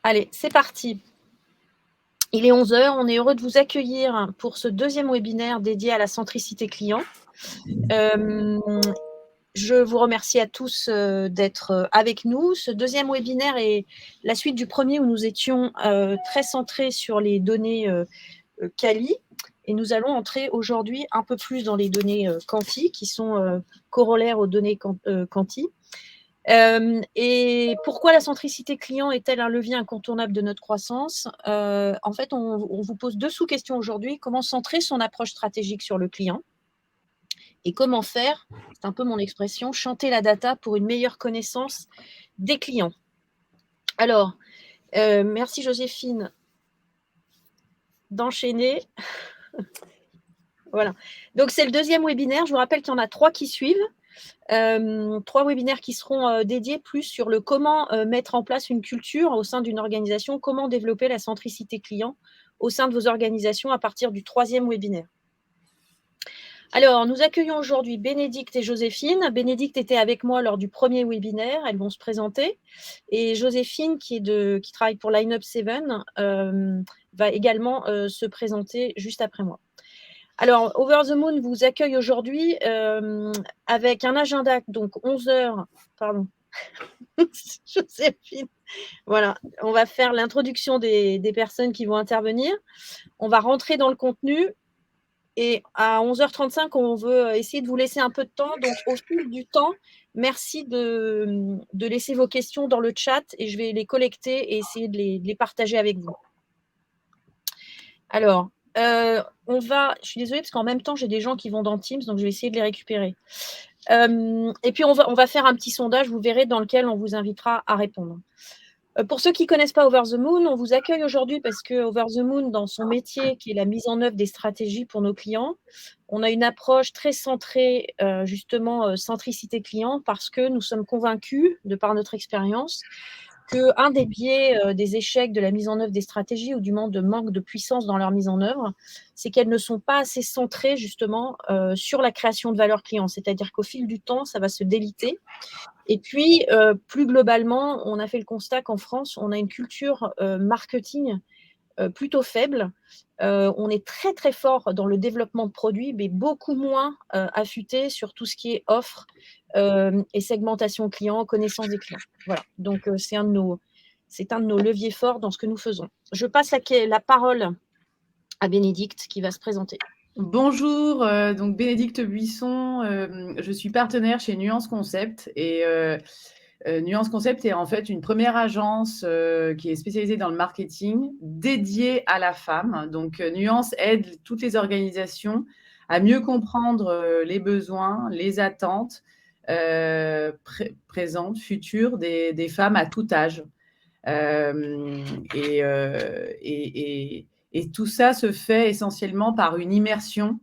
Allez, c'est parti. Il est 11 heures. On est heureux de vous accueillir pour ce deuxième webinaire dédié à la centricité client. Je vous remercie à tous d'être avec nous. Ce deuxième webinaire est la suite du premier où nous étions très centrés sur les données quali. Et nous allons entrer aujourd'hui un peu plus dans les données quanti, qui sont corollaires aux données quanti. Et pourquoi la centricité client est-elle un levier incontournable de notre croissance? En fait, on vous pose deux sous-questions aujourd'hui. Comment centrer son approche stratégique sur le client? Et comment faire, c'est un peu mon expression, chanter la data pour une meilleure connaissance des clients. Alors, merci Joséphine d'enchaîner. Voilà. Donc, c'est le deuxième webinaire. Je vous rappelle qu'il y en a 3 qui suivent. 3 webinaires qui seront dédiés plus sur le comment mettre en place une culture au sein d'une organisation, comment développer la centricité client au sein de vos organisations à partir du 3e webinaire. Alors, nous accueillons aujourd'hui Bénédicte et Joséphine. Bénédicte était avec moi lors du premier webinaire, elles vont se présenter. Et Joséphine, qui travaille pour Lineup 7, va également se présenter juste après moi. Alors, Over the Moon vous accueille aujourd'hui avec un agenda, donc 11 heures, pardon, Joséphine. Voilà, on va faire l'introduction des personnes qui vont intervenir. On va rentrer dans le contenu. Et à 11h35, on veut essayer de vous laisser un peu de temps. Donc, au fil du temps, merci de laisser vos questions dans le chat et je vais les collecter et essayer de les partager avec vous. Alors, je suis désolée parce qu'en même temps, j'ai des gens qui vont dans Teams, donc je vais essayer de les récupérer. Et puis, on va faire un petit sondage, vous verrez, dans lequel on vous invitera à répondre. Pour ceux qui ne connaissent pas Over the Moon, on vous accueille aujourd'hui parce que Over the Moon, dans son métier, qui est la mise en œuvre des stratégies pour nos clients, on a une approche très centrée, justement, centricité client, parce que nous sommes convaincus, de par notre expérience, qu'un des biais des échecs de la mise en œuvre des stratégies, ou du moins de manque de puissance dans leur mise en œuvre, c'est qu'elles ne sont pas assez centrées, justement, sur la création de valeur client. C'est-à-dire qu'au fil du temps, ça va se déliter. Et puis, plus globalement, on a fait le constat qu'en France, on a une culture marketing plutôt faible. On est très, très fort dans le développement de produits, mais beaucoup moins affûté sur tout ce qui est offre et segmentation client, connaissance des clients. Voilà, donc c'est un de nos leviers forts dans ce que nous faisons. Je passe la parole à Bénédicte qui va se présenter. Bonjour, donc Bénédicte Buisson, je suis partenaire chez Nuance Concept et Nuance Concept est en fait une première agence qui est spécialisée dans le marketing dédiée à la femme. Donc Nuance aide toutes les organisations à mieux comprendre les besoins, les attentes présentes, futures des femmes à tout âge. Et tout ça se fait essentiellement par une immersion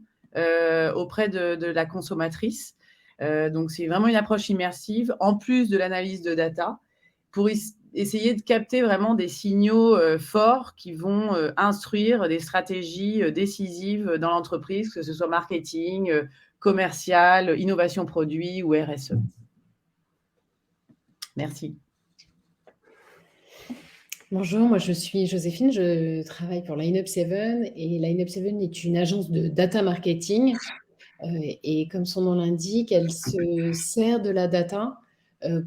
auprès de la consommatrice. Donc, c'est vraiment une approche immersive, en plus de l'analyse de data, pour essayer de capter vraiment des signaux forts qui vont instruire des stratégies décisives dans l'entreprise, que ce soit marketing, commercial, innovation produit ou RSE. Merci. Bonjour, moi je suis Joséphine, je travaille pour Lineup 7 et Lineup 7 est une agence de data marketing et comme son nom l'indique, elle se sert de la data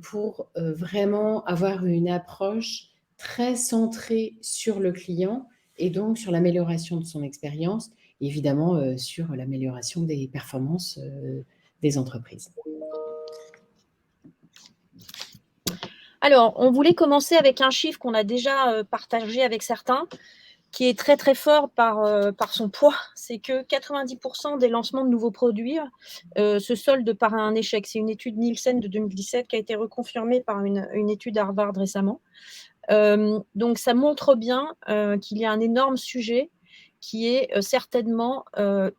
pour vraiment avoir une approche très centrée sur le client et donc sur l'amélioration de son expérience, et évidemment sur l'amélioration des performances des entreprises. Alors, on voulait commencer avec un chiffre qu'on a déjà partagé avec certains, qui est très très fort par son poids. C'est que 90% des lancements de nouveaux produits se soldent par un échec. C'est une étude Nielsen de 2017 qui a été reconfirmée par une étude Harvard récemment. Donc, ça montre bien qu'il y a un énorme sujet qui est certainement,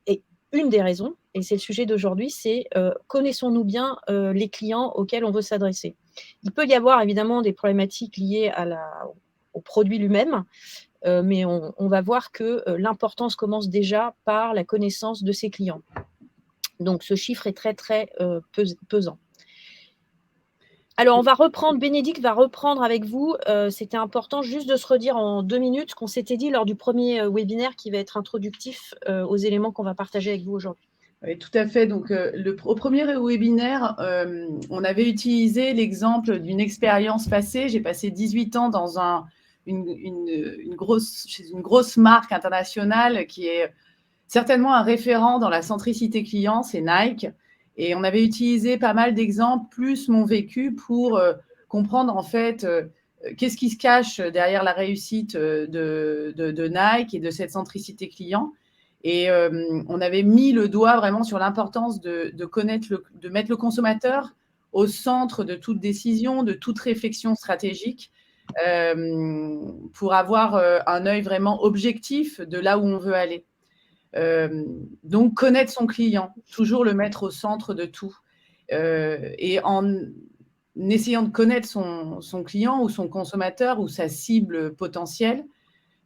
et une des raisons, et c'est le sujet d'aujourd'hui, c'est connaissons-nous bien les clients auxquels on veut s'adresser. Il peut y avoir évidemment des problématiques liées au produit lui-même, mais on va voir que l'importance commence déjà par la connaissance de ses clients. Donc, ce chiffre est très, très pesant. Alors, on va reprendre, Bénédicte va reprendre avec vous. C'était important juste de se redire en 2 minutes ce qu'on s'était dit lors du premier webinaire qui va être introductif aux éléments qu'on va partager avec vous aujourd'hui. Oui, tout à fait. Donc, au premier webinaire, on avait utilisé l'exemple d'une expérience passée. J'ai passé 18 ans dans chez une grosse marque internationale qui est certainement un référent dans la centricité client, c'est Nike. Et on avait utilisé pas mal d'exemples, plus mon vécu, pour comprendre en fait qu'est-ce qui se cache derrière la réussite de Nike et de cette centricité client. Et on avait mis le doigt vraiment sur l'importance de mettre le consommateur au centre de toute décision, de toute réflexion stratégique, pour avoir un œil vraiment objectif de là où on veut aller. Donc, connaître son client, toujours le mettre au centre de tout. Et en essayant de connaître son client ou son consommateur ou sa cible potentielle,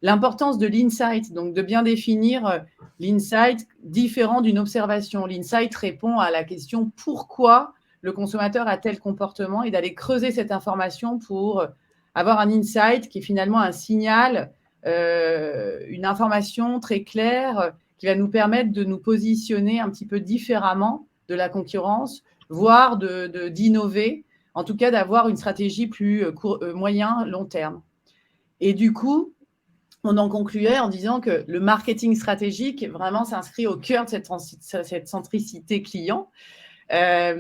l'importance de l'insight, donc de bien définir l'insight différent d'une observation. L'insight répond à la question pourquoi le consommateur a tel comportement et d'aller creuser cette information pour avoir un insight qui est finalement un signal, une information très claire qui va nous permettre de nous positionner un petit peu différemment de la concurrence, voire d'innover, en tout cas d'avoir une stratégie plus moyen, long terme. Et du coup, on en concluait en disant que le marketing stratégique vraiment s'inscrit au cœur de cette centricité client a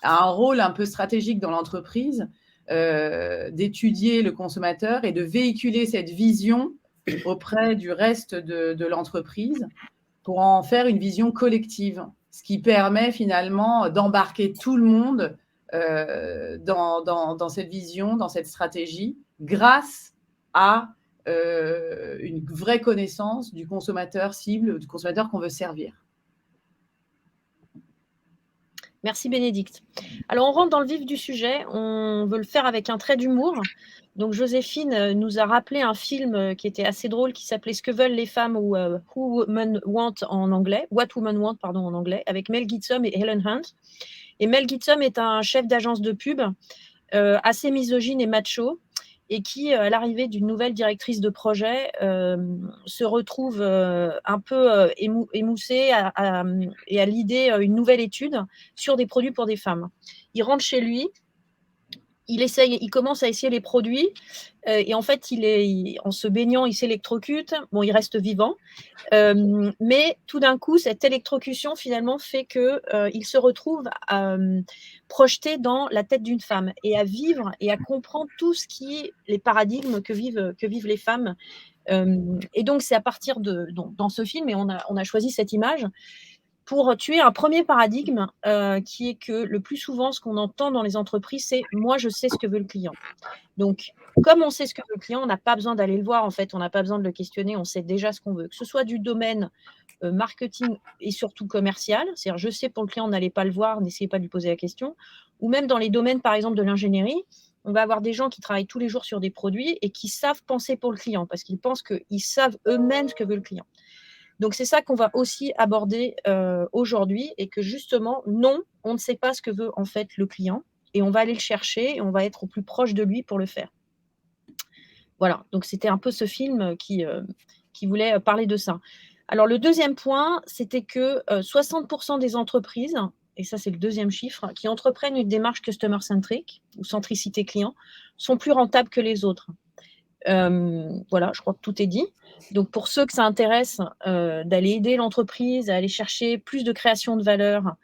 un rôle un peu stratégique dans l'entreprise d'étudier le consommateur et de véhiculer cette vision auprès du reste de l'entreprise pour en faire une vision collective, ce qui permet finalement d'embarquer tout le monde dans cette vision, dans cette stratégie, grâce à une vraie connaissance du consommateur cible, du consommateur qu'on veut servir. Merci Bénédicte. Alors, on rentre dans le vif du sujet. On veut le faire avec un trait d'humour. Donc, Joséphine nous a rappelé un film qui était assez drôle, qui s'appelait « Ce que veulent les femmes » ou « Who Women Want » en anglais, « What Women Want », pardon, en anglais, avec Mel Gibson et Helen Hunt. Et Mel Gibson est un chef d'agence de pub assez misogyne et macho, et qui, à l'arrivée d'une nouvelle directrice de projet, se retrouve un peu émoussé et à l'idée une nouvelle étude sur des produits pour des femmes. Il rentre chez lui, il commence à essayer les produits, et en fait, en se baignant, il s'électrocute. Bon, il reste vivant, mais tout d'un coup, cette électrocution finalement fait qu'il se retrouve projeté dans la tête d'une femme et à vivre et à comprendre tout ce qui est les paradigmes que vivent les femmes. Et donc, c'est à partir dans ce film, et on a choisi cette image pour tuer un premier paradigme qui est que le plus souvent, ce qu'on entend dans les entreprises, c'est « moi, je sais ce que veut le client ». Donc, comme on sait ce que veut le client, on n'a pas besoin d'aller le voir, en fait, on n'a pas besoin de le questionner, on sait déjà ce qu'on veut. Que ce soit du domaine marketing et surtout commercial, c'est-à-dire je sais pour le client, n'allez pas le voir, n'essayez pas de lui poser la question, ou même dans les domaines, par exemple, de l'ingénierie, on va avoir des gens qui travaillent tous les jours sur des produits et qui savent penser pour le client, parce qu'ils pensent qu'ils savent eux-mêmes ce que veut le client. Donc, c'est ça qu'on va aussi aborder aujourd'hui, et que justement, non, on ne sait pas ce que veut en fait le client, et on va aller le chercher et on va être au plus proche de lui pour le faire. Voilà, donc c'était un peu ce film qui voulait parler de ça. Alors, le deuxième point, c'était que 60% des entreprises, et ça c'est le deuxième chiffre, qui entreprennent une démarche customer-centric ou centricité client, sont plus rentables que les autres. Voilà, je crois que tout est dit. Donc, pour ceux que ça intéresse, d'aller aider l'entreprise à aller chercher plus de création de valeur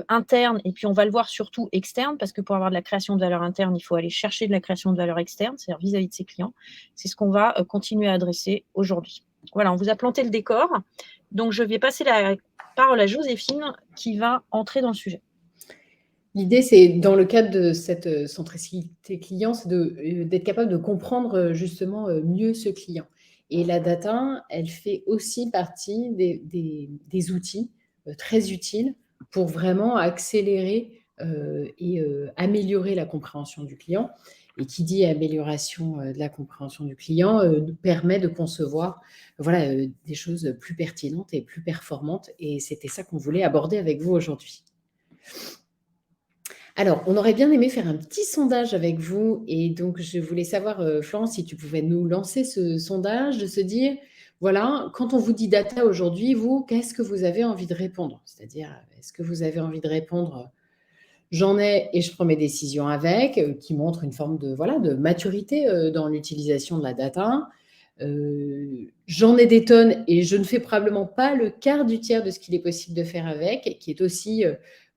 interne, et puis on va le voir surtout externe, parce que pour avoir de la création de valeur interne, il faut aller chercher de la création de valeur externe, c'est-à-dire vis-à-vis de ses clients. C'est ce qu'on va continuer à adresser aujourd'hui. Voilà, on vous a planté le décor. Donc, je vais passer la parole à Joséphine qui va entrer dans le sujet. L'idée, c'est, dans le cadre de cette centricité client, c'est d'être capable de comprendre justement mieux ce client. Et la data, elle fait aussi partie des outils très utiles pour vraiment accélérer et améliorer la compréhension du client. Et qui dit amélioration de la compréhension du client nous permet de concevoir des choses plus pertinentes et plus performantes. Et c'était ça qu'on voulait aborder avec vous aujourd'hui. Alors, on aurait bien aimé faire un petit sondage avec vous et donc je voulais savoir, Florence, si tu pouvais nous lancer ce sondage, de se dire, voilà, quand on vous dit data aujourd'hui, vous, qu'est-ce que vous avez envie de répondre? C'est-à-dire, est-ce que vous avez envie de répondre, j'en ai et je prends mes décisions avec, qui montre une forme de, voilà, de maturité dans l'utilisation de la data. J'en ai des tonnes et je ne fais probablement pas le quart du tiers de ce qu'il est possible de faire avec, qui est aussi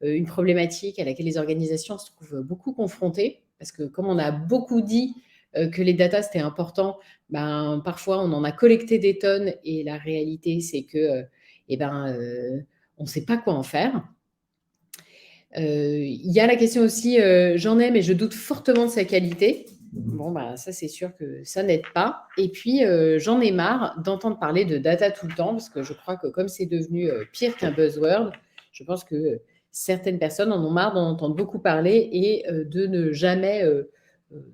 une problématique à laquelle les organisations se trouvent beaucoup confrontées, parce que comme on a beaucoup dit que les datas c'était important, ben, parfois on en a collecté des tonnes et la réalité c'est que on ne sait pas quoi en faire. Il y a la question aussi, j'en ai mais je doute fortement de sa qualité. Bon, bah, ça, c'est sûr que ça n'aide pas. Et puis, j'en ai marre d'entendre parler de data tout le temps, parce que je crois que comme c'est devenu pire qu'un buzzword, je pense que certaines personnes en ont marre d'en entendre beaucoup parler et de ne jamais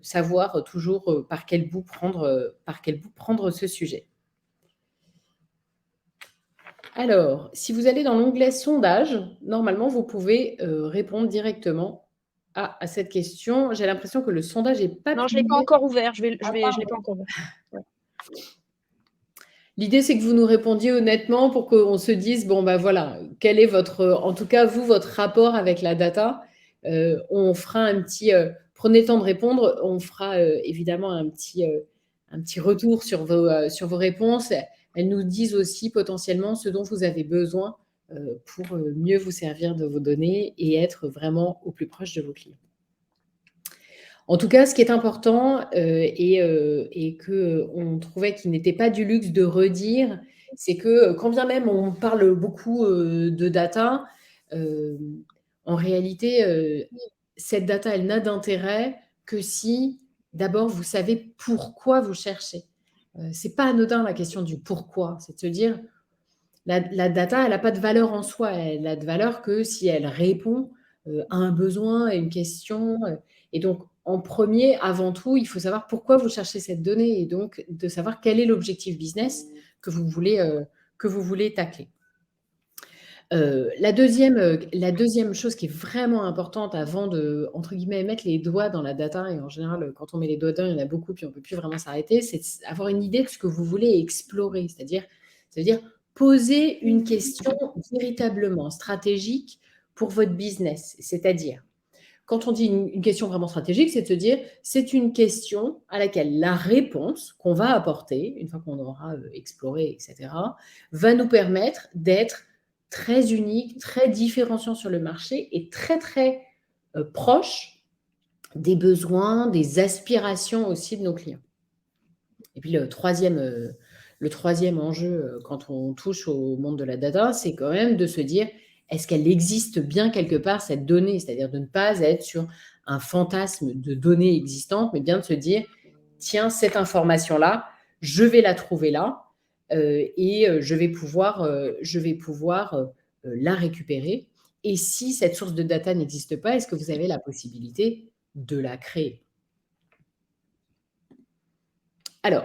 savoir toujours par quel bout prendre ce sujet. Alors, si vous allez dans l'onglet sondage, normalement, vous pouvez répondre directement à cette question. J'ai l'impression que le sondage n'est pas Non, je ne l'ai pas encore ouvert. Je l'ai pas encore ouvert. Ouais. L'idée, c'est que vous nous répondiez honnêtement pour qu'on se dise, bon, ben voilà, quel est en tout cas, vous, votre rapport avec la data. On fera un petit, prenez le temps de répondre, on fera évidemment un petit retour sur vos réponses. Elles nous disent aussi potentiellement ce dont vous avez besoin pour mieux vous servir de vos données et être vraiment au plus proche de vos clients. En tout cas, ce qui est important et qu'on trouvait qu'il n'était pas du luxe de redire, c'est que quand bien même on parle beaucoup de data, en réalité, cette data, elle n'a d'intérêt que si, d'abord, vous savez pourquoi vous cherchez. Ce n'est pas anodin la question du pourquoi, c'est de se dire, la data, elle n'a pas de valeur en soi, elle n'a de valeur que si elle répond à un besoin, à une question. Et donc, en premier, avant tout, il faut savoir pourquoi vous cherchez cette donnée et donc de savoir quel est l'objectif business que vous voulez tacler. La deuxième chose qui est vraiment importante avant de, entre guillemets, mettre les doigts dans la data, et en général, quand on met les doigts dedans, il y en a beaucoup, puis on ne peut plus vraiment s'arrêter, c'est avoir une idée de ce que vous voulez explorer. C'est-à-dire poser une question véritablement stratégique pour votre business. C'est-à-dire, quand on dit une question vraiment stratégique, c'est de se dire, c'est une question à laquelle la réponse qu'on va apporter, une fois qu'on aura exploré, etc., va nous permettre d'être très unique, très différenciant sur le marché et très, très proche des besoins, des aspirations aussi de nos clients. Et puis, le troisième enjeu quand on touche au monde de la data, c'est quand même de se dire, est-ce qu'elle existe bien quelque part, cette donnée? C'est-à-dire de ne pas être sur un fantasme de données existantes, mais bien de se dire, tiens, cette information-là, je vais la trouver là et je vais pouvoir la récupérer. Et si cette source de data n'existe pas, est-ce que vous avez la possibilité de la créer? Alors,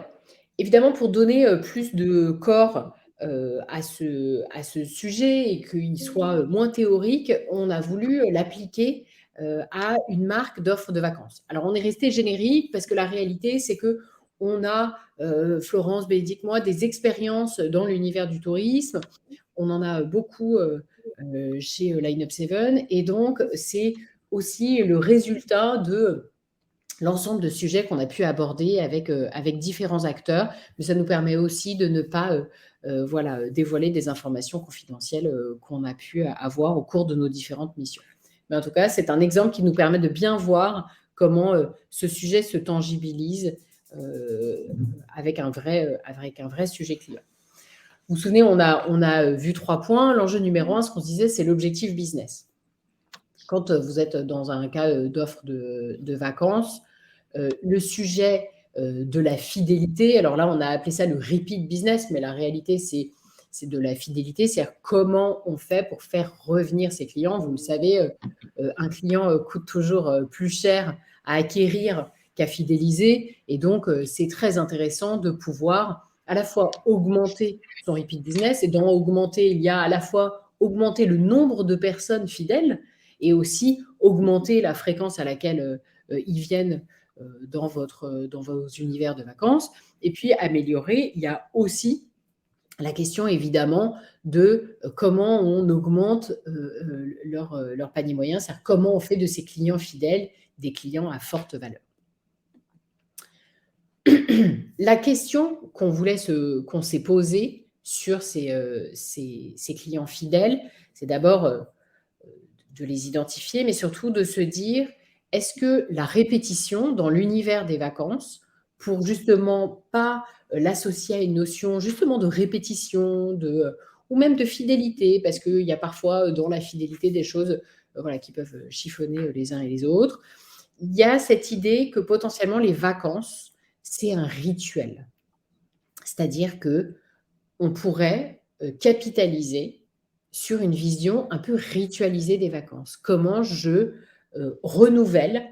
évidemment, pour donner plus de corps à ce sujet et qu'il soit moins théorique, on a voulu l'appliquer à une marque d'offres de vacances. Alors, on est resté générique parce que la réalité, c'est qu'on a, Florence, Bénédicte, moi, des expériences dans l'univers du tourisme. On en a beaucoup chez Line Up 7 et donc, c'est aussi le résultat de l'ensemble de sujets qu'on a pu aborder avec différents acteurs, mais ça nous permet aussi de ne pas dévoiler des informations confidentielles qu'on a pu avoir au cours de nos différentes missions. Mais en tout cas, c'est un exemple qui nous permet de bien voir comment ce sujet se tangibilise avec un vrai sujet client. Vous vous souvenez, on a vu 3 points. L'enjeu numéro 1, ce qu'on se disait, c'est l'objectif business. Quand vous êtes dans un cas d'offre de vacances, le sujet de la fidélité, alors là, on a appelé ça le repeat business, mais la réalité, c'est de la fidélité, c'est-à-dire comment on fait pour faire revenir ses clients. Vous le savez, un client coûte toujours plus cher à acquérir qu'à fidéliser, et donc c'est très intéressant de pouvoir à la fois augmenter son repeat business, et dans augmenter, il y a à la fois augmenter le nombre de personnes fidèles, et aussi augmenter la fréquence à laquelle ils viennent dans vos univers de vacances. Et puis améliorer, il y a aussi la question évidemment de comment on augmente leur panier moyen, c'est-à-dire comment on fait de ces clients fidèles des clients à forte valeur. La question qu'on s'est posée sur ces clients fidèles, c'est d'abord de les identifier, mais surtout de se dire, est-ce que la répétition dans l'univers des vacances, pour justement pas l'associer à une notion justement de répétition, ou même de fidélité, parce qu'il y a parfois dans la fidélité des choses voilà, qui peuvent chiffonner les uns et les autres, il y a cette idée que potentiellement les vacances, c'est un rituel. C'est-à-dire qu'on pourrait capitaliser sur une vision un peu ritualisée des vacances. Comment je renouvelle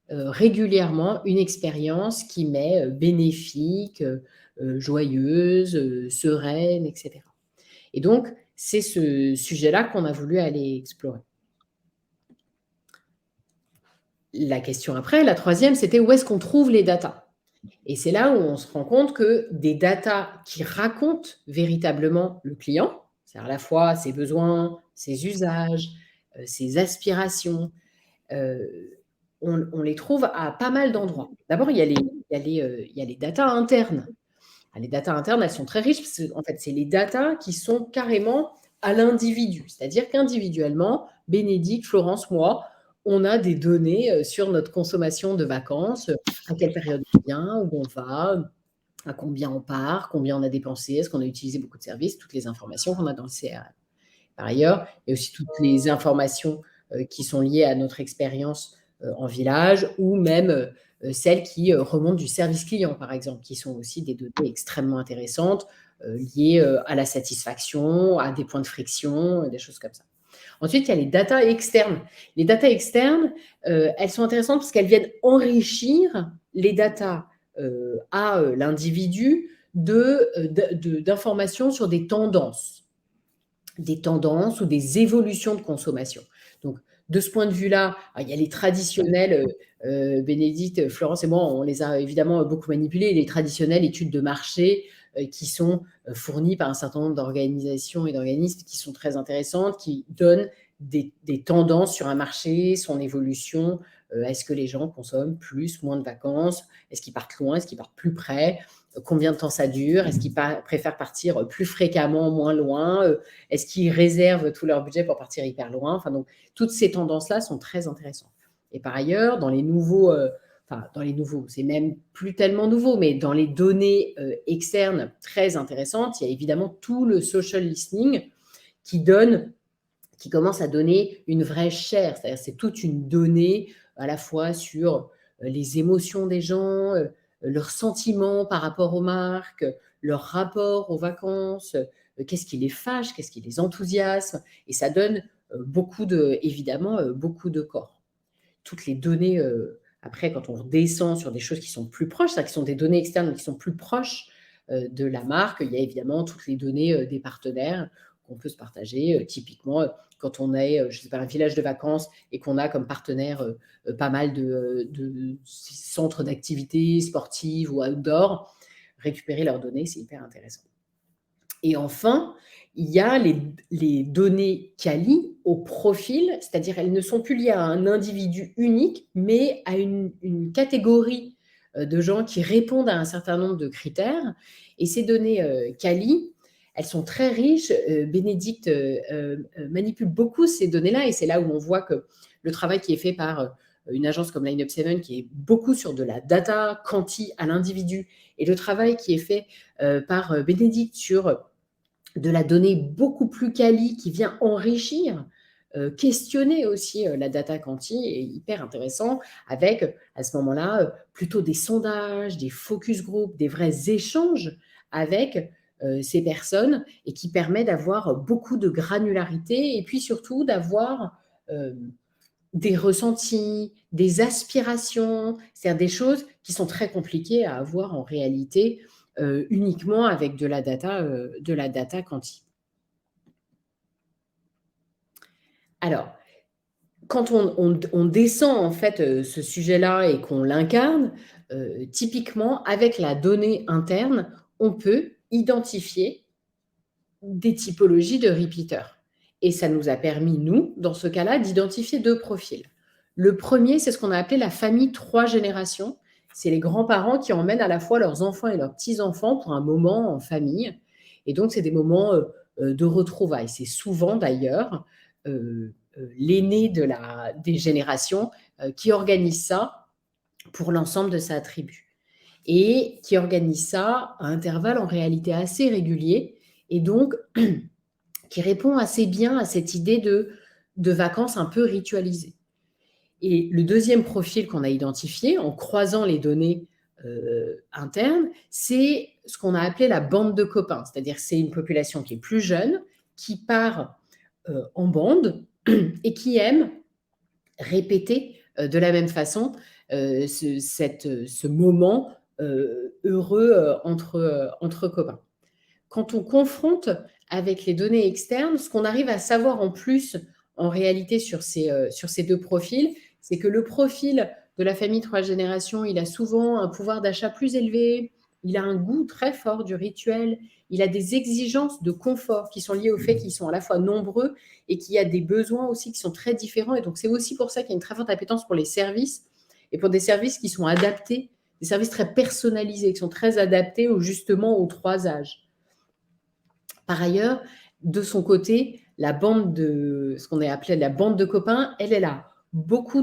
régulièrement une expérience qui m'est bénéfique, joyeuse, sereine, etc. Et donc, c'est ce sujet-là qu'on a voulu aller explorer. La question après, la troisième, c'était où est-ce qu'on trouve les datas ? Et c'est là où on se rend compte que des datas qui racontent véritablement le client, c'est à la fois ses besoins, ses usages, ses aspirations, on les trouve à pas mal d'endroits. D'abord, il y a les datas internes. Les datas internes, elles sont très riches, parce que en fait, c'est les datas qui sont carrément à l'individu. C'est-à-dire qu'individuellement, Bénédicte, Florence, moi, on a des données sur notre consommation de vacances, à quelle période on vient, où on va, à combien on part, combien on a dépensé, est-ce qu'on a utilisé beaucoup de services, toutes les informations qu'on a dans le CRM. Par ailleurs, il y a aussi toutes les informations qui sont liées à notre expérience en village, ou même celles qui remontent du service client, par exemple, qui sont aussi des données extrêmement intéressantes liées à la satisfaction, à des points de friction, des choses comme ça. Ensuite, il y a les datas externes. Les datas externes, elles sont intéressantes parce qu'elles viennent enrichir les datas à l'individu d'informations sur des tendances ou des évolutions de consommation. Donc, de ce point de vue-là, il y a les traditionnels, Bénédicte, Florence et moi, on les a évidemment beaucoup manipulés, les traditionnelles études de marché qui sont fournies par un certain nombre d'organisations et d'organismes qui sont très intéressantes, qui donnent des tendances sur un marché, son évolution. Est-ce que les gens consomment plus, moins de vacances? Est-ce qu'ils partent loin? Est-ce qu'ils partent plus près? Combien de temps ça dure? Est-ce qu'ils préfèrent partir plus fréquemment, moins loin? Est-ce qu'ils réservent tout leur budget pour partir hyper loin? Enfin, donc, toutes ces tendances-là sont très intéressantes. Et par ailleurs, dans les nouveaux, c'est même plus tellement nouveau, mais dans les données externes très intéressantes, il y a évidemment tout le social listening qui commence à donner une vraie chair. C'est-à-dire, c'est toute une donnée à la fois sur les émotions des gens, leurs sentiments par rapport aux marques, leur rapport aux vacances, qu'est-ce qui les fâche, qu'est-ce qui les enthousiasme, et ça donne évidemment beaucoup de corps. Toutes les données, après, quand on redescend sur des choses qui sont plus proches, c'est-à-dire qui sont des données externes qui sont plus proches de la marque, il y a évidemment toutes les données des partenaires qu'on peut se partager. Typiquement, quand on est, je sais pas, un village de vacances et qu'on a comme partenaire pas mal de centres d'activités sportives ou outdoor, récupérer leurs données, c'est hyper intéressant. Et enfin, il y a les données quali au profil, c'est-à-dire elles ne sont plus liées à un individu unique, mais à une catégorie de gens qui répondent à un certain nombre de critères. Et ces données quali, elles sont très riches. Bénédicte manipule beaucoup ces données-là, et c'est là où on voit que le travail qui est fait par une agence comme Line Up 7, qui est beaucoup sur de la data quanti à l'individu, et le travail qui est fait par Bénédicte sur de la donnée beaucoup plus quali qui vient enrichir, questionner aussi la data quanti, est hyper intéressant, avec à ce moment-là plutôt des sondages, des focus group, des vrais échanges avec ces personnes, et qui permet d'avoir beaucoup de granularité, et puis surtout d'avoir des ressentis, des aspirations, c'est-à-dire des choses qui sont très compliquées à avoir en réalité uniquement avec de la data quanti. Alors, quand on descend en fait ce sujet-là et qu'on l'incarne, typiquement avec la donnée interne, on peut identifier des typologies de repeaters. Et ça nous a permis, nous, dans ce cas-là, d'identifier 2 profils. Le premier, c'est ce qu'on a appelé la famille 3 générations. C'est les grands-parents qui emmènent à la fois leurs enfants et leurs petits-enfants pour un moment en famille. Et donc, c'est des moments de retrouvailles. C'est souvent, d'ailleurs, l'aîné des générations qui organise ça pour l'ensemble de sa tribu. Et qui organise ça à intervalles en réalité assez réguliers. Et donc, qui répond assez bien à cette idée de vacances un peu ritualisées. Et le deuxième profil qu'on a identifié en croisant les données internes, c'est ce qu'on a appelé la bande de copains. C'est-à-dire que c'est une population qui est plus jeune, qui part en bande et qui aime répéter de la même façon ce moment heureux entre copains. Quand on confronte avec les données externes, ce qu'on arrive à savoir en plus, en réalité, sur ces 2 profils, c'est que le profil de la famille 3 générations, il a souvent un pouvoir d'achat plus élevé, il a un goût très fort du rituel, il a des exigences de confort qui sont liées au fait qu'ils sont à la fois nombreux et qu'il y a des besoins aussi qui sont très différents. Et donc, c'est aussi pour ça qu'il y a une très forte appétence pour les services et pour des services qui sont adaptés, des services très personnalisés, qui sont très adaptés justement aux 3 âges. Par ailleurs, de son côté, ce qu'on a appelé la bande de copains, elle a beaucoup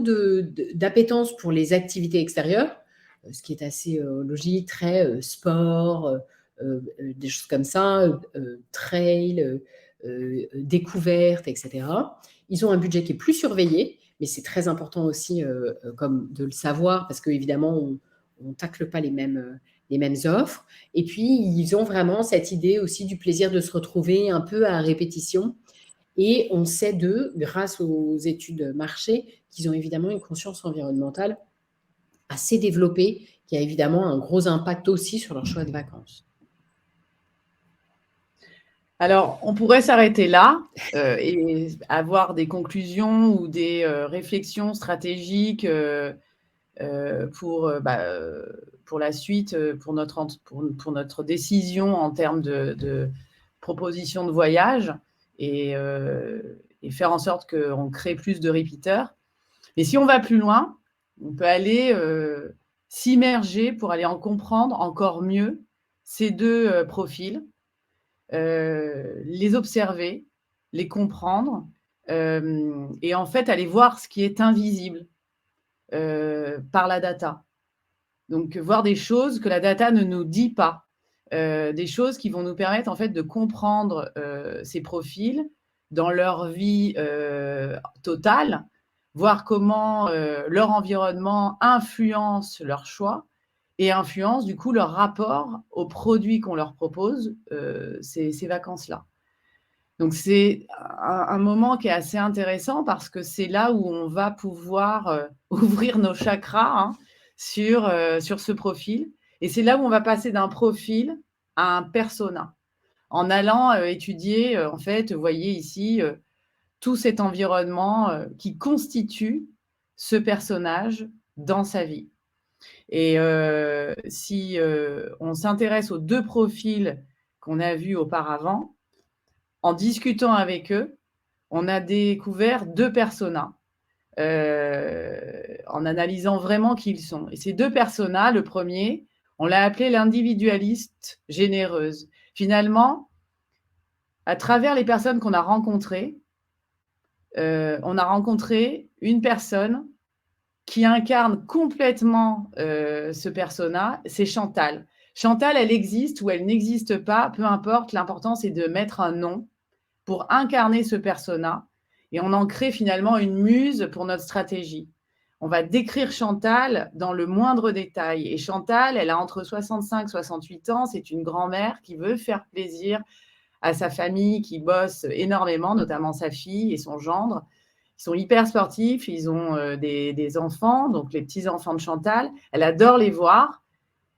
d'appétence pour les activités extérieures, ce qui est assez logique, très sport, des choses comme ça, trail, découverte, etc. Ils ont un budget qui est plus surveillé, mais c'est très important aussi comme de le savoir, parce qu'évidemment, on ne tacle pas les mêmes offres. Et puis, ils ont vraiment cette idée aussi du plaisir de se retrouver un peu à répétition. Et on sait d'eux, grâce aux études marché, qu'ils ont évidemment une conscience environnementale assez développée, qui a évidemment un gros impact aussi sur leur choix de vacances. Alors, on pourrait s'arrêter là et avoir des conclusions ou des réflexions stratégiques pour la suite, pour notre décision en termes de proposition de voyage et faire en sorte qu'on crée plus de repeaters. Mais si on va plus loin, on peut aller s'immerger pour aller en comprendre encore mieux ces 2 profils, les observer, les comprendre et en fait aller voir ce qui est invisible par la data. Donc, voir des choses que la data ne nous dit pas, des choses qui vont nous permettre en fait de comprendre ces profils dans leur vie totale, voir comment leur environnement influence leurs choix et influence du coup leur rapport aux produits qu'on leur propose, ces vacances-là. Donc, c'est un moment qui est assez intéressant parce que c'est là où on va pouvoir ouvrir nos chakras sur ce profil. Et c'est là où on va passer d'un profil à un persona en allant étudier, en fait, vous voyez ici, tout cet environnement qui constitue ce personnage dans sa vie. Et si on s'intéresse aux 2 profils qu'on a vus auparavant, en discutant avec eux, on a découvert 2 personas en analysant vraiment qui ils sont. Et ces 2 personas, le premier, on l'a appelé l'individualiste généreuse. Finalement, à travers les personnes qu'on a rencontrées, on a rencontré une personne qui incarne complètement ce persona, c'est Chantal. Chantal, elle existe ou elle n'existe pas, peu importe, l'important c'est de mettre un nom pour incarner ce persona et on en crée finalement une muse pour notre stratégie. On va décrire Chantal dans le moindre détail. Et Chantal, elle a entre 65 et 68 ans, c'est une grand-mère qui veut faire plaisir à sa famille, qui bosse énormément, notamment sa fille et son gendre. Ils sont hyper sportifs, ils ont des enfants, donc les petits-enfants de Chantal. Elle adore les voir.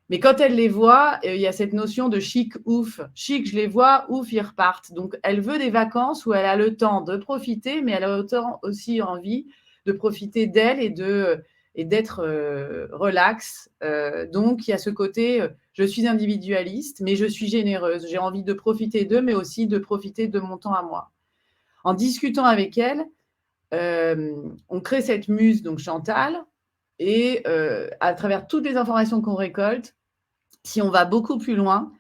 Mais quand elle les voit, il y a cette notion de chic, ouf. Chic, je les vois, ouf, ils repartent. Donc, elle veut des vacances où elle a le temps de profiter, mais elle a aussi envie de profiter d'elle et d'être relax. Donc, il y a ce côté, je suis individualiste, mais je suis généreuse. J'ai envie de profiter d'eux, mais aussi de profiter de mon temps à moi. En discutant avec elle, on crée cette muse, donc Chantal, et à travers toutes les informations qu'on récolte, si on va beaucoup plus loin,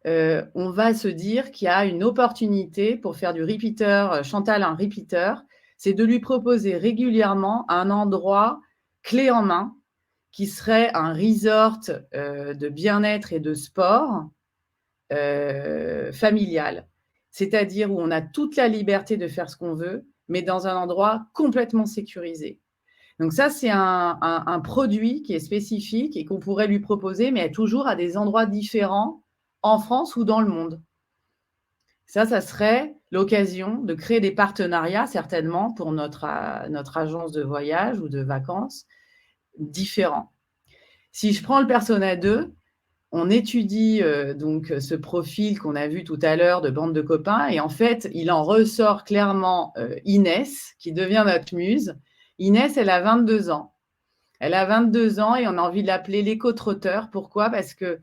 on va se dire qu'il y a une opportunité pour faire du repeater, Chantal un repeater, c'est de lui proposer régulièrement un endroit clé en main qui serait un resort de bien-être et de sport familial. C'est-à-dire où on a toute la liberté de faire ce qu'on veut, mais dans un endroit complètement sécurisé. Donc ça, c'est un produit qui est spécifique et qu'on pourrait lui proposer, mais toujours à des endroits différents en France ou dans le monde. Ça serait l'occasion de créer des partenariats, certainement, pour notre agence de voyage ou de vacances différents. Si je prends le Persona 2, on étudie donc ce profil qu'on a vu tout à l'heure de bande de copains et en fait, il en ressort clairement Inès, qui devient notre muse. Inès, elle a 22 ans. Elle a 22 ans et on a envie de l'appeler l'éco-trotteur. Pourquoi ? Parce que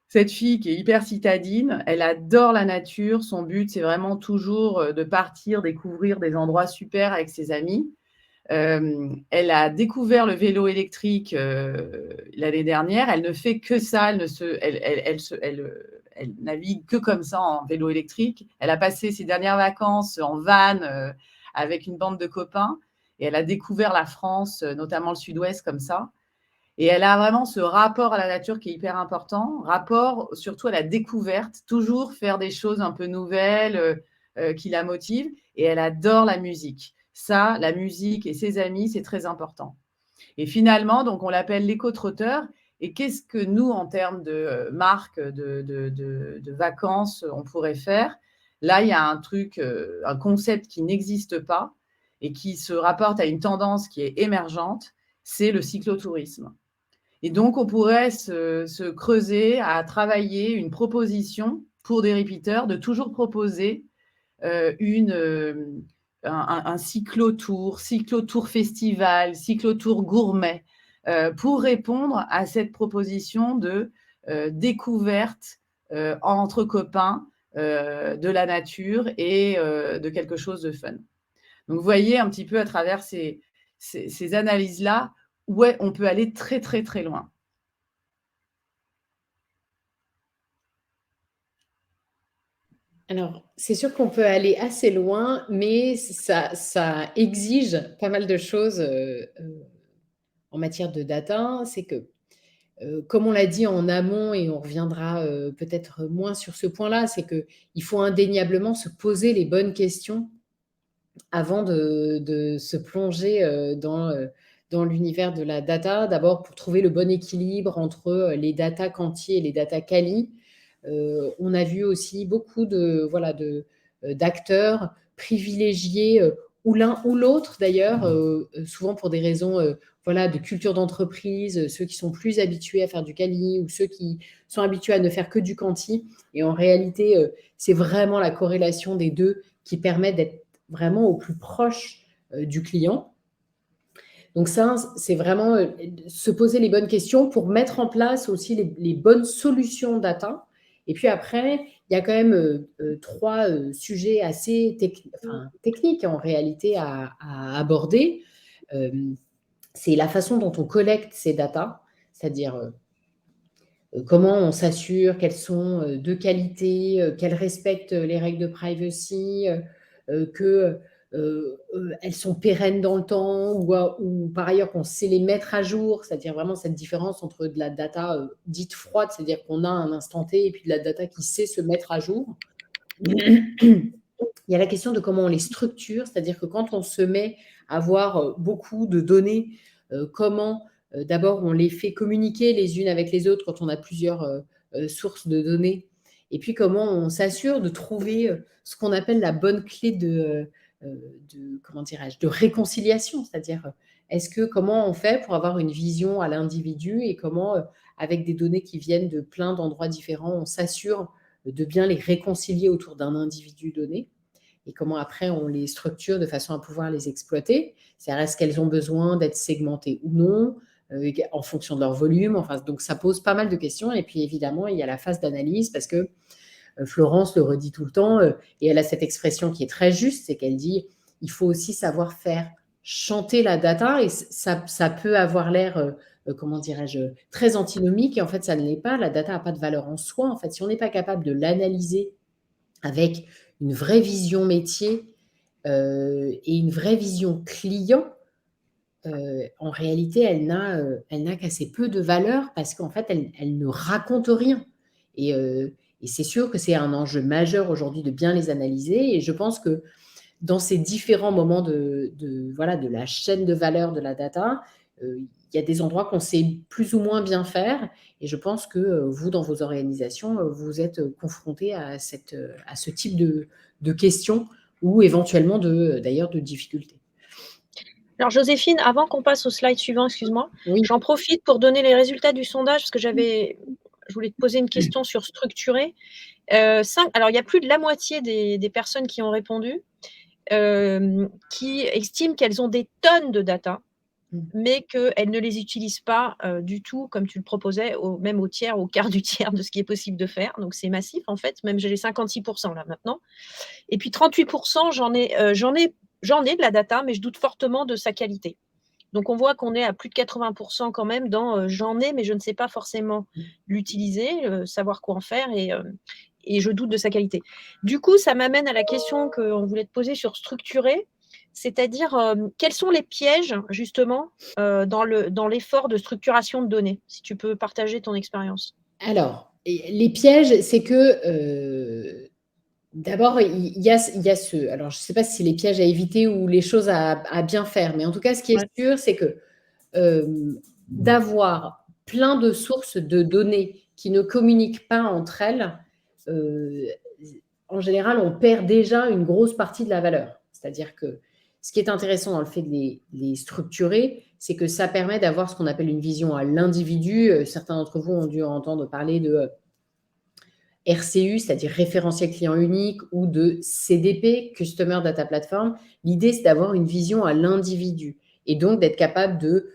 cette fille qui est hyper citadine, elle adore la nature. Son but, c'est vraiment toujours de partir, découvrir des endroits super avec ses amis. Elle a découvert le vélo électrique l'année dernière. Elle ne fait que ça. Elle navigue que comme ça en vélo électrique. Elle a passé ses dernières vacances en van avec une bande de copains et elle a découvert la France, notamment le sud-ouest, comme ça. Et elle a vraiment ce rapport à la nature qui est hyper important, rapport surtout à la découverte, toujours faire des choses un peu nouvelles qui la motivent. Et elle adore la musique. Ça, la musique et ses amis, c'est très important. Et finalement, donc, on l'appelle l'éco-trotteur. Et qu'est-ce que nous, en termes de marque, de vacances, on pourrait faire ? Là, il y a un truc, un concept qui n'existe pas et qui se rapporte à une tendance qui est émergente, c'est le cyclotourisme. Et donc, on pourrait se creuser à travailler une proposition pour des repeaters de toujours proposer un cyclotour festival, cyclotour gourmet, pour répondre à cette proposition de découverte entre copains de la nature et de quelque chose de fun. Donc, vous voyez un petit peu à travers ces analyses-là, ouais, on peut aller très, très, très loin. Alors, c'est sûr qu'on peut aller assez loin, mais ça exige pas mal de choses en matière de data. C'est que, comme on l'a dit en amont, et on reviendra peut-être moins sur ce point-là, c'est qu'il faut indéniablement se poser les bonnes questions avant de se plonger dans l'univers de la data. D'abord, pour trouver le bon équilibre entre les data quanti et les data quali. On a vu aussi beaucoup d'acteurs privilégiés ou l'un ou l'autre d'ailleurs, souvent pour des raisons de culture d'entreprise, ceux qui sont plus habitués à faire du quali ou ceux qui sont habitués à ne faire que du quanti. Et en réalité, c'est vraiment la corrélation des deux qui permet d'être vraiment au plus proche du client. Donc ça, c'est vraiment se poser les bonnes questions pour mettre en place aussi les bonnes solutions data. Et puis après, il y a quand même 3 sujets assez techniques en réalité à aborder. C'est la façon dont on collecte ces data, c'est-à-dire comment on s'assure qu'elles sont de qualité, qu'elles respectent les règles de privacy, qu'elles sont pérennes dans le temps ou par ailleurs qu'on sait les mettre à jour, c'est-à-dire vraiment cette différence entre de la data dite froide, c'est-à-dire qu'on a un instant T, et puis de la data qui sait se mettre à jour. Il y a la question de comment on les structure, c'est-à-dire que quand on se met à avoir beaucoup de données, comment d'abord on les fait communiquer les unes avec les autres quand on a plusieurs sources de données, et puis comment on s'assure de trouver ce qu'on appelle la bonne clé de réconciliation, c'est-à-dire comment on fait pour avoir une vision à l'individu et comment, avec des données qui viennent de plein d'endroits différents, on s'assure de bien les réconcilier autour d'un individu donné. et comment après on les structure de façon à pouvoir les exploiter. C'est-à-dire, est-ce qu'elles ont besoin d'être segmentées ou non, en fonction de leur volume. Enfin, donc, ça pose pas mal de questions. Et puis, évidemment, il y a la phase d'analyse parce que Florence le redit tout le temps et elle a cette expression qui est très juste, c'est qu'elle dit il faut aussi savoir faire chanter la data et ça peut avoir l'air, comment dirais-je, très antinomique et en fait, ça ne l'est pas. La data n'a pas de valeur en soi. En fait, si on n'est pas capable de l'analyser avec une vraie vision métier et une vraie vision client, en réalité, elle n'a qu'assez peu de valeur parce qu'en fait, elle ne raconte rien. Et c'est sûr que c'est un enjeu majeur aujourd'hui de bien les analyser. Et je pense que dans ces différents moments voilà, de la chaîne de valeur de la data, il y a des endroits qu'on sait plus ou moins bien faire. Et je pense que vous, dans vos organisations, vous êtes confrontés à ce type de questions ou éventuellement d'ailleurs de difficultés. Alors, Joséphine, avant qu'on passe au slide suivant, excuse-moi, Oui. j'en profite pour donner les résultats du sondage parce que je voulais te poser une question sur structurer. Alors, il y a plus de la moitié des personnes qui ont répondu qui estiment qu'elles ont des tonnes de data, mais qu'elles ne les utilisent pas du tout, comme tu le proposais, même au tiers, au quart du tiers de ce qui est possible de faire. Donc, c'est massif, en fait. Même j'ai les 56% là maintenant. Et puis, 38%, j'en ai de la data, mais je doute fortement de sa qualité. Donc, on voit qu'on est à plus de 80% quand même dans j'en ai, mais je ne sais pas forcément l'utiliser, savoir quoi en faire et je doute de sa qualité. Du coup, ça m'amène à la question qu'on voulait te poser sur structurer, c'est-à-dire quels sont les pièges justement dans l'effort de structuration de données, si tu peux partager ton expérience. Alors, les pièges, c'est que d'abord, il y a ce… Alors, je ne sais pas si c'est les pièges à éviter ou les choses à bien faire, mais en tout cas, ce qui est sûr, c'est que d'avoir plein de sources de données qui ne communiquent pas entre elles, en général, on perd déjà une grosse partie de la valeur. C'est-à-dire que ce qui est intéressant dans le fait de les structurer, c'est que ça permet d'avoir ce qu'on appelle une vision à l'individu. Certains d'entre vous ont dû entendre parler de RCU, c'est-à-dire référentiel client unique, ou de CDP, Customer Data Platform. L'idée, c'est d'avoir une vision à l'individu et donc d'être capable de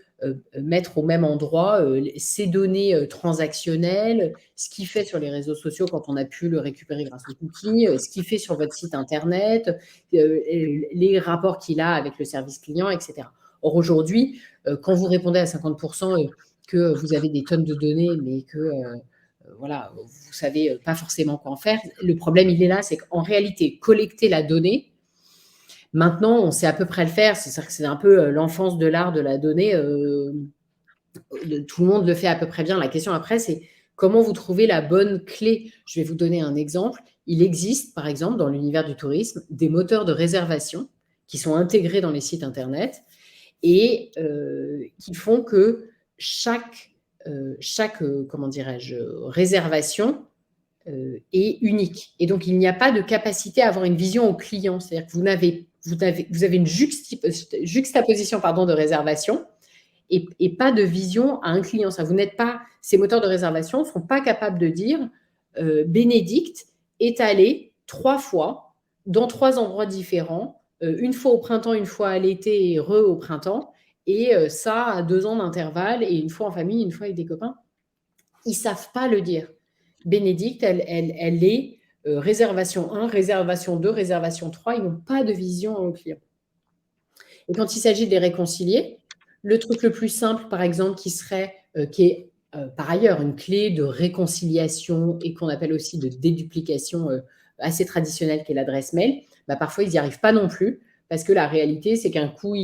mettre au même endroit ces données transactionnelles, ce qu'il fait sur les réseaux sociaux quand on a pu le récupérer grâce aux cookies, ce qu'il fait sur votre site internet, les rapports qu'il a avec le service client, etc. Or, aujourd'hui, quand vous répondez à 50% que vous avez des tonnes de données, mais que voilà, vous ne savez pas forcément quoi en faire, le problème, il est là, c'est qu'en réalité, collecter la donnée, maintenant, on sait à peu près le faire. C'est-à-dire que c'est un peu l'enfance de l'art de la donnée. Tout le monde le fait à peu près bien. La question après, c'est comment vous trouvez la bonne clé. Je vais vous donner un exemple. Il existe, par exemple, dans l'univers du tourisme, des moteurs de réservation qui sont intégrés dans les sites Internet et qui font que chaque comment dirais-je, réservation est unique. Et donc, il n'y a pas de capacité à avoir une vision au client. C'est-à-dire que vous avez une juxtaposition de réservation et pas de vision à un client. Ça, vous n'êtes pas, ces moteurs de réservation ne sont pas capables de dire Bénédicte est allé 3 fois dans 3 endroits différents, une fois au printemps, une fois à l'été et au printemps, et ça à 2 ans d'intervalle, et une fois en famille, une fois avec des copains. Ils ne savent pas le dire. Bénédicte, elle est réservation 1, réservation 2, réservation 3. Ils n'ont pas de vision au client. Et quand il s'agit de les réconcilier, le truc le plus simple, par exemple, qui est par ailleurs une clé de réconciliation et qu'on appelle aussi de déduplication assez traditionnelle, qui est l'adresse mail, parfois, ils n'y arrivent pas non plus. Parce que la réalité, c'est qu'un coup,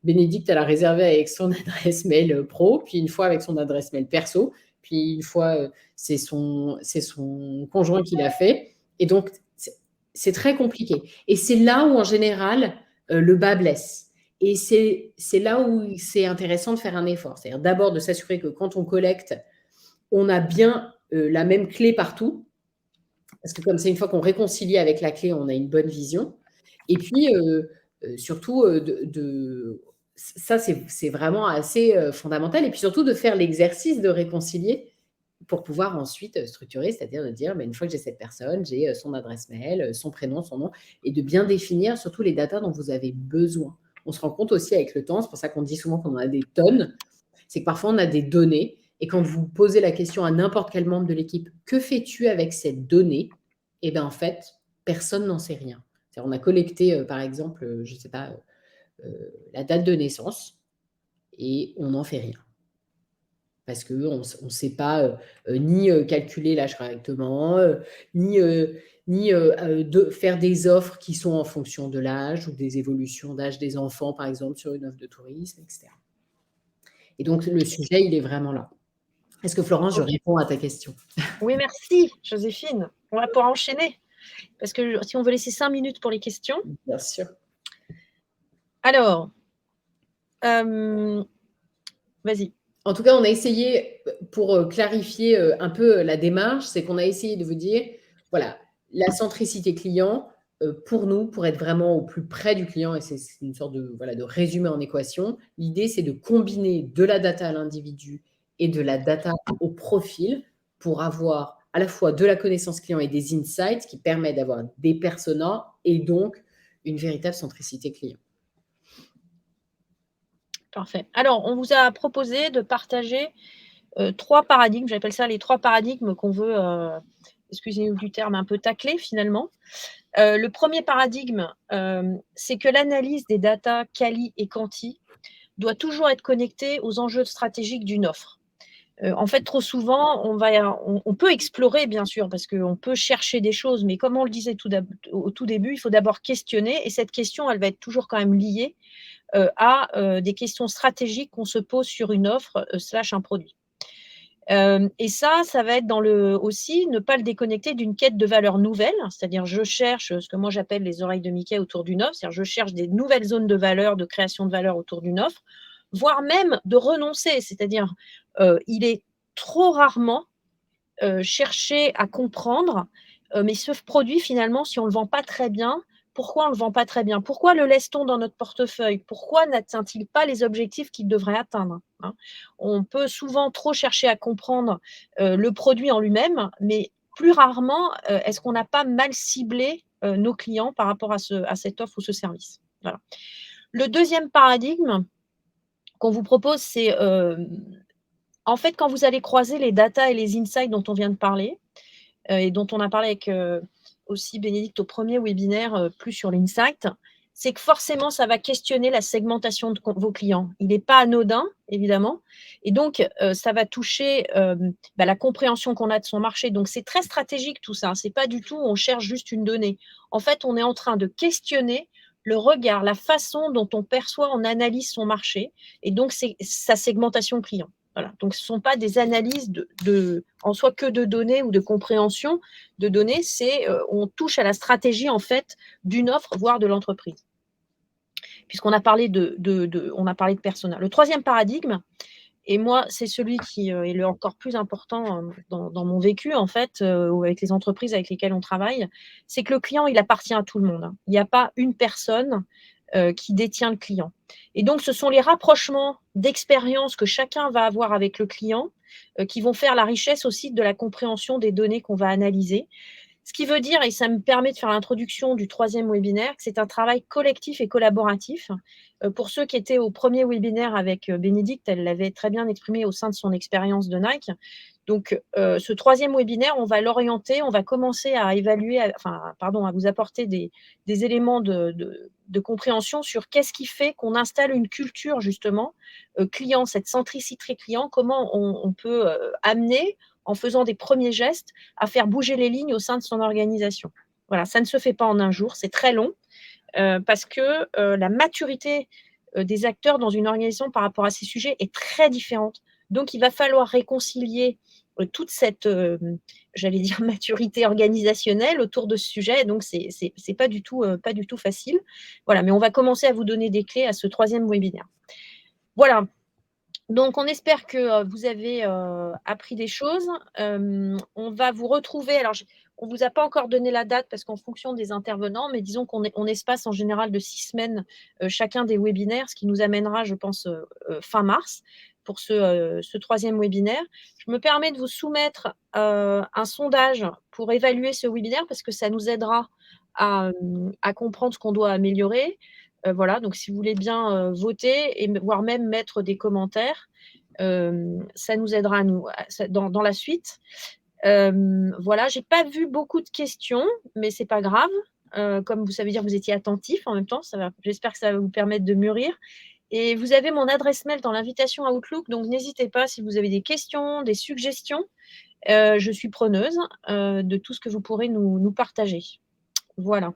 Bénédicte, elle a réservé avec son adresse mail pro, puis une fois avec son adresse mail perso, puis une fois, c'est son conjoint qui l'a fait. Et donc, c'est très compliqué. Et c'est là où, en général, le bas blesse. Et c'est là où c'est intéressant de faire un effort. C'est-à-dire d'abord de s'assurer que quand on collecte, on a bien la même clé partout. Parce que comme c'est une fois qu'on réconcilie avec la clé, on a une bonne vision. Et puis, surtout, ça, c'est vraiment assez fondamental. Et puis surtout, de faire l'exercice de réconcilier pour pouvoir ensuite structurer, c'est-à-dire de dire, une fois que j'ai cette personne, j'ai son adresse mail, son prénom, son nom, et de bien définir surtout les datas dont vous avez besoin. On se rend compte aussi avec le temps, c'est pour ça qu'on dit souvent qu'on en a des tonnes, c'est que parfois on a des données, et quand vous posez la question à n'importe quel membre de l'équipe, que fais-tu avec cette donnée? Eh bien en fait, personne n'en sait rien. On a collecté, par exemple, je ne sais pas, la date de naissance, et on n'en fait rien. Parce qu'on ne sait pas ni calculer l'âge correctement, ni faire des offres qui sont en fonction de l'âge ou des évolutions d'âge des enfants, par exemple, sur une offre de tourisme, etc. Et donc, le sujet, il est vraiment là. Est-ce que, Florence, je réponds à ta question? Oui, merci, Joséphine. On va pouvoir enchaîner, parce que si on veut laisser 5 minutes pour les questions. Bien sûr. Alors, vas-y. En tout cas, on a essayé, pour clarifier un peu la démarche, c'est qu'on a essayé de vous dire, voilà, la centricité client, pour nous, pour être vraiment au plus près du client, et c'est une sorte de résumé en équation, l'idée, c'est de combiner de la data à l'individu et de la data au profil pour avoir à la fois de la connaissance client et des insights qui permettent d'avoir des personas et donc une véritable centricité client. Parfait. Alors, on vous a proposé de partager 3 paradigmes, j'appelle ça les 3 paradigmes qu'on veut, excusez-nous du terme, un peu tacler finalement. Le premier paradigme, c'est que l'analyse des data quali et quanti doit toujours être connectée aux enjeux stratégiques d'une offre. En fait, trop souvent, on peut explorer, bien sûr, parce qu'on peut chercher des choses, mais comme on le disait au tout début, il faut d'abord questionner, et cette question, elle va être toujours quand même liée à des questions stratégiques qu'on se pose sur une offre / un produit. Et ça va être aussi ne pas le déconnecter d'une quête de valeur nouvelle, c'est-à-dire je cherche ce que moi j'appelle les oreilles de Mickey autour d'une offre, c'est-à-dire je cherche des nouvelles zones de valeur, de création de valeur autour d'une offre, voire même de renoncer, c'est-à-dire il est trop rarement chercher à comprendre, mais ce produit finalement, si on ne le vend pas très bien, pourquoi on ne le vend pas très bien? Pourquoi le laisse-t-on dans notre portefeuille? Pourquoi n'atteint-il pas les objectifs qu'il devrait atteindre, hein? On peut souvent trop chercher à comprendre le produit en lui-même, mais plus rarement, est-ce qu'on n'a pas mal ciblé nos clients par rapport à cette offre ou ce service? Voilà. Le deuxième paradigme qu'on vous propose, c'est en fait, quand vous allez croiser les data et les insights dont on vient de parler, et dont on a parlé avec aussi Bénédicte au premier webinaire, plus sur l'insight, c'est que forcément, ça va questionner la segmentation de vos clients. Il n'est pas anodin, évidemment, et donc ça va toucher la compréhension qu'on a de son marché. Donc, c'est très stratégique tout ça. Ce n'est pas du tout, on cherche juste une donnée. En fait, on est en train de questionner le regard, la façon dont on perçoit, on analyse son marché, et donc c'est sa segmentation client. Voilà. Donc, ce ne sont pas des analyses en soi que de données ou de compréhension de données, on touche à la stratégie en fait d'une offre, voire de l'entreprise. Puisqu'on a parlé on a parlé de persona. Le troisième paradigme, et moi, c'est celui qui est le encore plus important dans mon vécu, en fait, ou avec les entreprises avec lesquelles on travaille, c'est que le client, il appartient à tout le monde. Il n'y a pas une personne qui détient le client. Et donc, ce sont les rapprochements d'expériences que chacun va avoir avec le client qui vont faire la richesse aussi de la compréhension des données qu'on va analyser. Ce qui veut dire, et ça me permet de faire l'introduction du troisième webinaire, que c'est un travail collectif et collaboratif. Pour ceux qui étaient au premier webinaire avec Bénédicte, elle l'avait très bien exprimé au sein de son expérience de Nike. Donc, ce troisième webinaire, on va l'orienter, on va commencer à évaluer, à vous apporter des éléments de compréhension sur qu'est-ce qui fait qu'on installe une culture, justement, client, cette centricité client, comment on peut amener, en faisant des premiers gestes, à faire bouger les lignes au sein de son organisation. Voilà, ça ne se fait pas en un jour, c'est très long, parce que la maturité des acteurs dans une organisation par rapport à ces sujets est très différente. Donc, il va falloir réconcilier toute cette, j'allais dire, maturité organisationnelle autour de ce sujet. Donc, c'est pas du tout facile. Voilà, mais on va commencer à vous donner des clés à ce troisième webinaire. Voilà. Donc, on espère que vous avez appris des choses. On va vous retrouver. Alors, on ne vous a pas encore donné la date parce qu'en fonction des intervenants, mais disons qu'on espace en général de 6 semaines chacun des webinaires, ce qui nous amènera, je pense, fin mars, pour ce troisième webinaire. Je me permets de vous soumettre un sondage pour évaluer ce webinaire parce que ça nous aidera à comprendre ce qu'on doit améliorer. Voilà, donc si vous voulez bien voter et voire même mettre des commentaires, ça nous aidera dans la suite. Voilà, j'ai pas vu beaucoup de questions, mais c'est pas grave. Comme vous savez dire, vous étiez attentifs en même temps. J'espère que ça va vous permettre de mûrir. Et vous avez mon adresse mail dans l'invitation à Outlook, donc n'hésitez pas si vous avez des questions, des suggestions. Je suis preneuse de tout ce que vous pourrez nous partager. Voilà.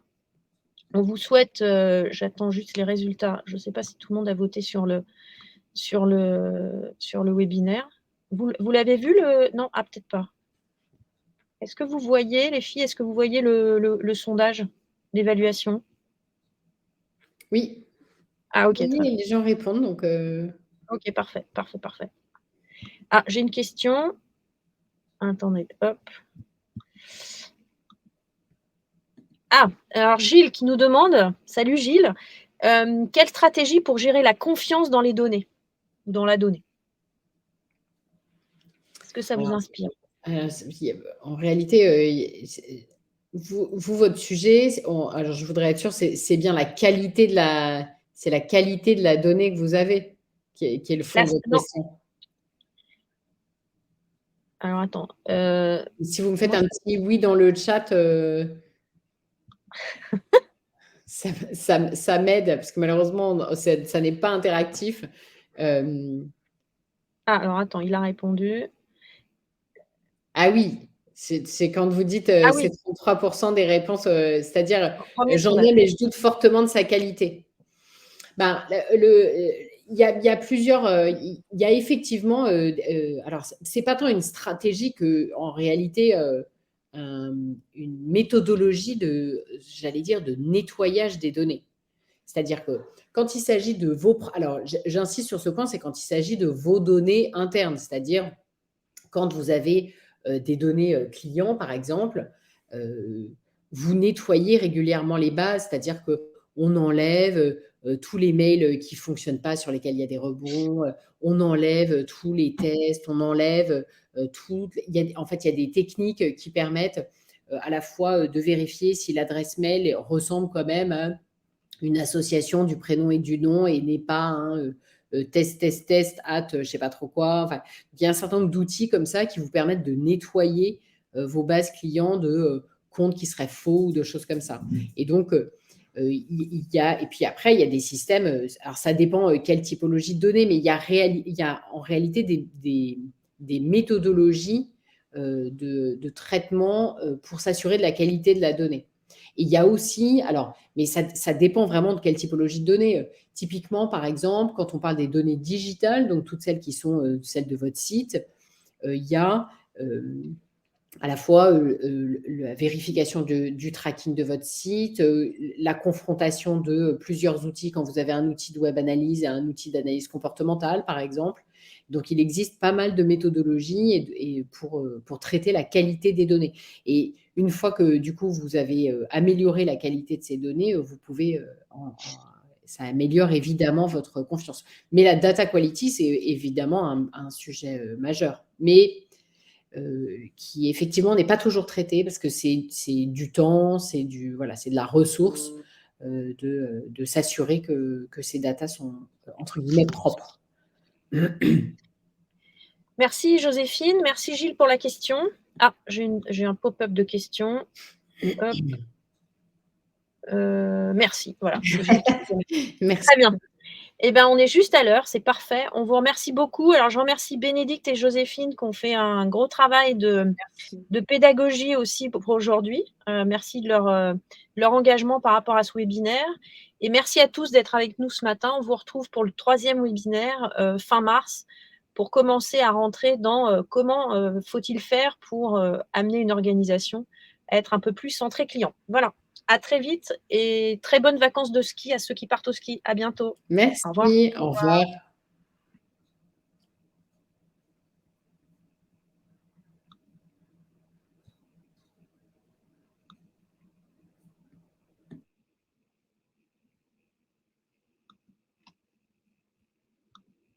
On vous souhaite, j'attends juste les résultats. Je ne sais pas si tout le monde a voté sur le webinaire. Vous l'avez vu Non, peut-être pas. Est-ce que vous voyez, les filles, est-ce que vous voyez le sondage d'évaluation? Oui. Ah, ok. Oui, les gens répondent, donc... Ok, parfait. Ah, j'ai une question. Attendez, hop. Ah, alors Gilles qui nous demande, salut Gilles, quelle stratégie pour gérer la confiance dans les données, dans la donnée? Est-ce que ça vous inspire? En réalité, votre sujet, alors je voudrais être sûre, c'est bien la qualité de la donnée que vous avez qui est le fond de votre question. Alors attends. Si vous me faites un petit oui dans le chat, ça m'aide parce que malheureusement ça n'est pas interactif. Alors attends, il a répondu. Ah oui, c'est quand vous dites c'est 33% des réponses, c'est-à-dire j'en ai mais je doute fortement de sa qualité. Ben, il y a plusieurs, il y a effectivement, alors c'est pas tant une stratégie que en réalité une méthodologie j'allais dire, de nettoyage des données. C'est-à-dire que quand il s'agit de alors j'insiste sur ce point, c'est quand il s'agit de vos données internes, c'est-à-dire quand vous avez des données clients, par exemple, vous nettoyez régulièrement les bases, c'est-à-dire qu'on enlève tous les mails qui ne fonctionnent pas, sur lesquels il y a des rebonds, on enlève tous les tests, on enlève tout. En fait, il y a des techniques qui permettent à la fois de vérifier si l'adresse mail ressemble quand même à une association du prénom et du nom et n'est pas un test, je ne sais pas trop quoi. Enfin, il y a un certain nombre d'outils comme ça qui vous permettent de nettoyer vos bases clients de comptes qui seraient faux ou de choses comme ça. Et donc, et puis après, il y a des systèmes, alors ça dépend quelle typologie de données, mais il y a en réalité des méthodologies de traitement pour s'assurer de la qualité de la donnée. Et il y a aussi, alors, mais ça dépend vraiment de quelle typologie de données. Typiquement, par exemple, quand on parle des données digitales, donc toutes celles qui sont celles de votre site, il y a à la fois la vérification du tracking de votre site, la confrontation de plusieurs outils quand vous avez un outil de web analyse et un outil d'analyse comportementale, par exemple. Donc, il existe pas mal de méthodologies pour traiter la qualité des données. Et une fois que, du coup, vous avez amélioré la qualité de ces données, vous pouvez... ça améliore évidemment votre confiance. Mais la data quality, c'est évidemment un sujet majeur. Mais qui effectivement n'est pas toujours traité parce que c'est du temps, c'est de la ressource de s'assurer que ces datas sont entre guillemets propres. Merci Joséphine, merci Gilles pour la question. Ah, j'ai un pop-up de questions. Hop. Merci, voilà. Merci. Très bien. Eh bien, on est juste à l'heure, c'est parfait. On vous remercie beaucoup. Alors, je remercie Bénédicte et Joséphine qui ont fait un gros travail de pédagogie aussi pour aujourd'hui. Merci de leur engagement par rapport à ce webinaire. Et merci à tous d'être avec nous ce matin. On vous retrouve pour le 3e webinaire fin mars pour commencer à rentrer dans comment faut-il faire pour amener une organisation à être un peu plus centrée client. Voilà. À très vite et très bonnes vacances de ski à ceux qui partent au ski. À bientôt. Merci. Au revoir. Au revoir.